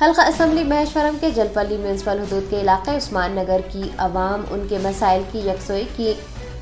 हल्का असम्बली महेश्वरम के जलपल्ली म्यूनसिपल हुदूद के इलाके उस्मान नगर की आवाम उनके मसाइल की यकसोई की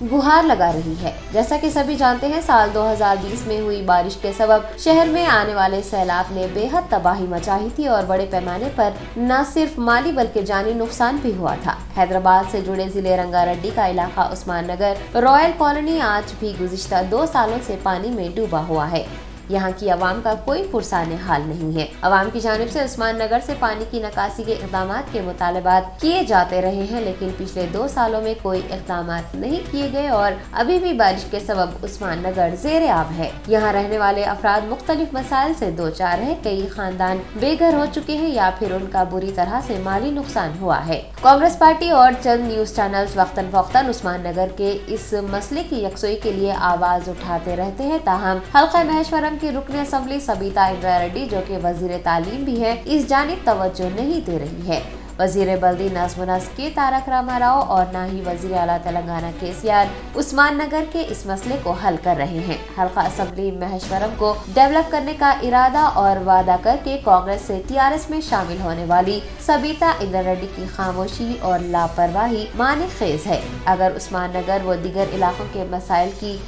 गुहार लगा रही है। जैसा कि सभी जानते हैं, साल 2020 में हुई बारिश के सबब शहर में आने वाले सैलाब ने बेहद तबाही मचाई थी और बड़े पैमाने पर न सिर्फ माली बल्कि जानी नुकसान भी हुआ था। हैदराबाद से जुड़े जिले रंगारेड्डी का इलाका उस्मान नगर रॉयल कॉलोनी आज भी गुज़िश्ता 2 सालों से पानी में डूबा हुआ है। यहाँ की आवाम का कोई पुरसाने हाल नहीं है। आवाम की जानिब से उस्मान नगर से पानी की निकासी के इक़दामात के मुतालबात किए जाते रहे हैं, लेकिन पिछले 2 सालों में कोई इक़दामात नहीं किए गए और अभी भी बारिश के सबब उस्मान नगर ज़ेरे आब है। यहाँ रहने वाले अफराद मुख्तलिफ मसाइल से दो चार है। कई खानदान बेघर हो चुके हैं या फिर उनका बुरी तरह से माली नुकसान हुआ है। कांग्रेस पार्टी और चंद न्यूज चैनल्स वक्तन फौक्तन उस्मान नगर के इस मसले की यकसोई के लिए आवाज उठाते रहते हैं। ताहम हल्का महेश्वरम की रुकन असम्बली सबीता इंदिरा रेड्डी, जो कि वजीर तालीम भी है, इस जानिब तवज्जो नहीं दे रही है। वजीर बल्दी नज़्म नस्क के तारक रामाराव और न ही वजीर आला तेलंगाना केसीआर उस्मान नगर के इस मसले को हल कर रहे हैं। हल्का असम्बली महेश्वरम को डेवलप करने का इरादा और वादा करके कांग्रेस से टीआरएस में शामिल होने वाली सबीता इंदिरा रेड्डी की खामोशी और लापरवाही माने खेज है। अगर उस्मान नगर व दीगर इलाकों के मसाइल की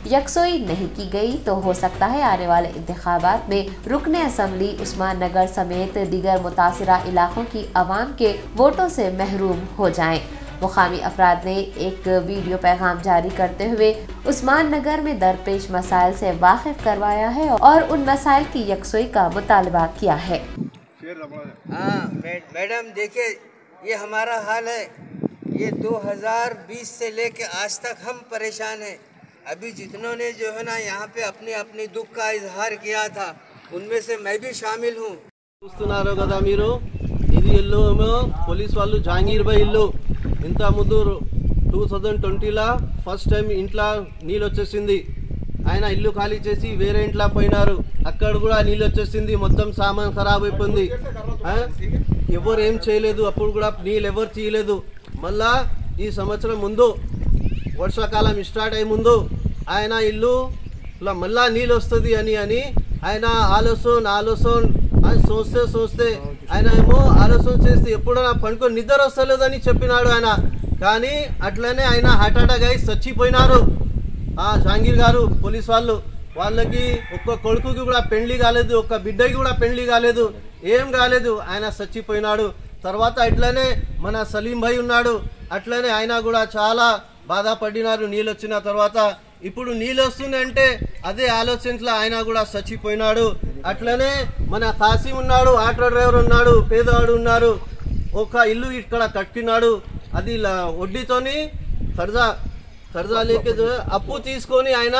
यकसोई नहीं की गई तो हो सकता है आने वाले इंतखाबात में रुकन असम्बली उस्मान नगर समेत दीगर मुतासिरा इलाकों की आवाम के वोटों से महरूम हो जाएं। मुकामी अफराद ने एक वीडियो पैगाम जारी करते हुए उस्मान नगर में दरपेश मसाइल से वाकिफ करवाया है और उन मसाइल की यकसोई का मुतालबा किया है। मैडम देखिए, ये हमारा हाल है। ये 2020 से लेके आज तक हम परेशान हैं। अभी जितनों ने जो है ना यहाँ पे अपने अपने दुख का इजहार किया था, उनमें से मैं भी शामिल हूँ। చూస్తున్నారు కదా మీరు, ఇది ఇల్లు పోలీస్ వాళ్ళు జహాంగీర్ భాయ్ ఇల్లు. ఇంత ముందు 2020లా ఫస్ట్ టైం ఇంట్లో నీళ్ళు వచ్చేసింది. ఆయన ఇల్లు ఖాళీ చేసి వేరే ఇంట్లో పోయినారు. అక్కడ కూడా నీళ్ళు వచ్చేసింది. మొత్తం సామాన్ ఖరాబ్ అయిపోయింది. ఎవరు ఏం చేయలేదు. అప్పుడు కూడా నీళ్ళు ఎవరు తీయలేదు. మళ్ళా ఈ సంవత్సరం ముందు వర్షాకాలం స్టార్ట్ అయ్యే ముందు ఆయన ఇల్లు మళ్ళా నీళ్ళు వస్తుంది అని ఆయన ఆలోచన చూస్తే ఆయన ఏమో ఆలోచన చేస్తే ఎప్పుడైనా పనుకొని నిద్ర వస్తలేదని చెప్పినాడు ఆయన. కానీ అట్లనే ఆయన హార్ట్ అటాక్ అయి చచ్చిపోయినారు. జహాంగీర్ గారు పోలీస్ వాళ్ళకి ఒక్క కొడుకుకి కూడా పెళ్లి కాలేదు, ఒక్క బిడ్డకి కూడా పెళ్లి కాలేదు, ఏం కాలేదు. ఆయన చచ్చిపోయినాడు. తర్వాత ఇట్లనే మన సలీం భాయ్ ఉన్నాడు. అట్లనే ఆయన కూడా చాలా బాధపడినారు నీళ్ళు వచ్చిన తర్వాత. ఇప్పుడు నీళ్ళు వస్తుందంటే అదే ఆలోచనలో ఆయన కూడా చచ్చిపోయినాడు. అట్లనే మన కాసిం ఉన్నాడు, ఆటో డ్రైవర్ ఉన్నాడు, పేదవాడు ఉన్నారు. ఒక ఇల్లు ఇక్కడ కట్టినాడు. అది వడ్డీతోని కర్జా లేకే అప్పు తీసుకొని ఆయన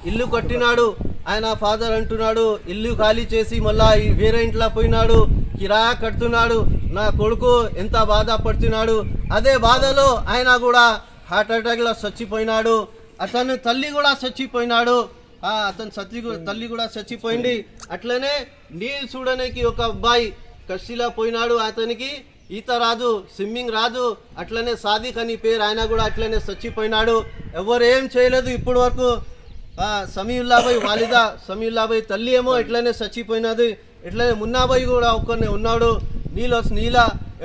ఇల్లు కట్టినాడు. ఆయన ఫాదర్ అంటున్నాడు ఇల్లు ఖాళీ చేసి మళ్ళా వేరే ఇంట్లో పోయినాడు, కిరాయా కడుతున్నాడు. నా కొడుకు ఎంత బాధపడుతున్నాడు. అదే బాధలో ఆయన కూడా హార్ట్ అటాక్ లో చచ్చిపోయినాడు. అతను తల్లి కూడా చచ్చిపోయినాడు. అతను తల్లి కూడా చచ్చిపోయింది. అట్లనే నీళ్ళు చూడడానికి ఒక అబ్బాయి కష్టిలా పోయినాడు. అతనికి ఈత రాదు, స్విమ్మింగ్ రాదు. అట్లనే సాదిక్ అని పేరు, ఆయన కూడా అట్లనే చచ్చిపోయినాడు. ఎవరు ఏం చేయలేదు ఇప్పటి వరకు. సమీవుల్లాబాయ్ వాలిదా, సమీవుల్లాబాయ్ తల్లి ఏమో ఇట్లనే చచ్చిపోయినది. ఇట్లనే మున్నాబాయ్ కూడా ఒక్కనే ఉన్నాడు. నీళ్ళ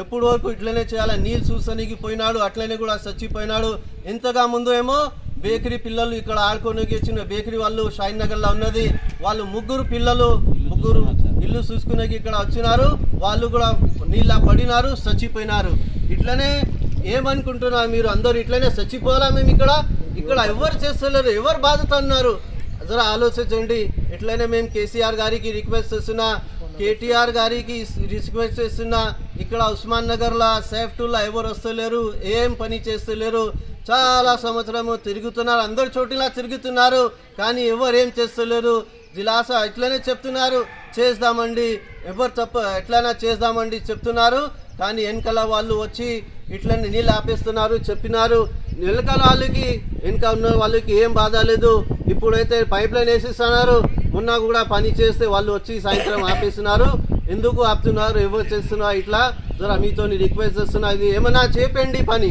ఎప్పుడు వరకు ఇట్లనే చేయాలి. నీళ్ళు చూసానికి పోయినాడు, అట్లనే కూడా చచ్చిపోయినాడు. ఇంతగా ముందు ఏమో బేకరీ పిల్లలు ఇక్కడ ఆడుకోనికి వచ్చిన బేకరీ వాళ్ళు షాయిన్ నగర్లో ఉన్నది. వాళ్ళు ముగ్గురు ఇల్లు చూసుకునేకి ఇక్కడ వచ్చినారు. వాళ్ళు కూడా నీళ్ళ పడినారు, చచ్చిపోయినారు. ఇట్లనే ఏమనుకుంటున్నారు మీరు? అందరూ ఇట్లనే చచ్చిపోవాలా? మేము ఇక్కడ ఎవరు చేస్తలేరు, ఎవరు బాధతో ఉన్నారు? జర ఆలోచించండి. ఇట్లనే మేము కేసీఆర్ గారికి రిక్వెస్ట్ చేస్తున్నా, కేటీఆర్ గారికి రిక్వెస్ట్ చేస్తున్నా. ఇక్కడ ఉస్మాన్ నగర్లో సేఫ్టీలో ఎవరు వస్తలేరు, ఏం పని చేస్తలేరు. చాలా సంవత్సరము తిరుగుతున్నారు, అందరు చోటిలా తిరుగుతున్నారు, కానీ ఎవరు ఏం చేస్తలేరు. జిలాస ఇట్లనే చెప్తున్నారు చేద్దామండి, ఎవరు తప్ప ఎట్లైనా చేద్దామండి చెప్తున్నారు. కానీ వెనకాల వాళ్ళు వచ్చి ఇట్లనే నీళ్ళు ఆపేస్తున్నారు చెప్పినారు. వెనకాల వాళ్ళకి వెనక ఉన్న వాళ్ళకి ఏం బాధ లేదు. ఇప్పుడైతే పైప్ లైన్ వేసిస్తున్నారు. మొన్న కూడా పని చేస్తే వాళ్ళు వచ్చి సాయంత్రం ఆపేస్తున్నారు. ఎందుకు ఆపుతున్నారు, ఎవరు చేస్తున్నారు? ఇట్లా జర మీతో రిక్వెస్ట్ చేస్తున్నా, ఇది ఏమన్నా చెప్పండి పని.